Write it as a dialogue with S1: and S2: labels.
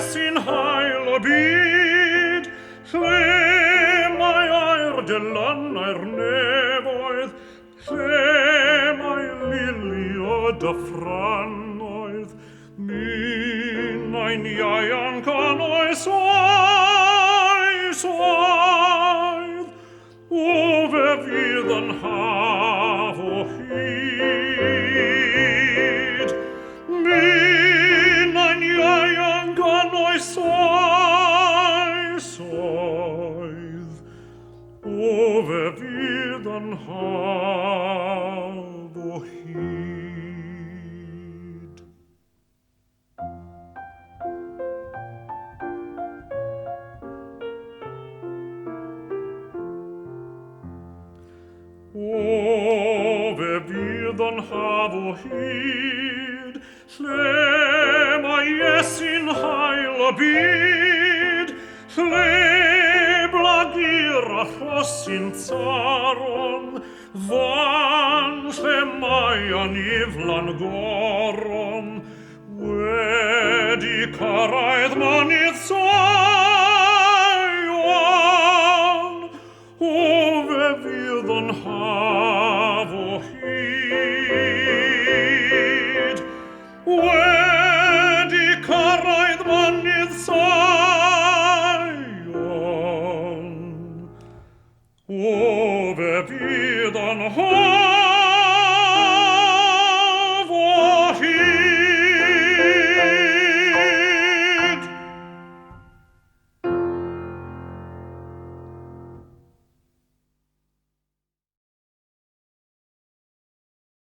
S1: sin heil byd, lle mae a'r dylanau'r nefoedd, lle mae lilio dy ffrannoedd, mi'n iaian can oes oes oedd, o fe fydd yn haf o hyd. Mi'n iaian can oes oes oedd, o fe fydd yn haf o hyd. O fe fydd yn haf o hyd, lle mae Iesu'n hael y byd, lle blagur a rhosyn taron, fan lle mae aniflan goron, wedi cara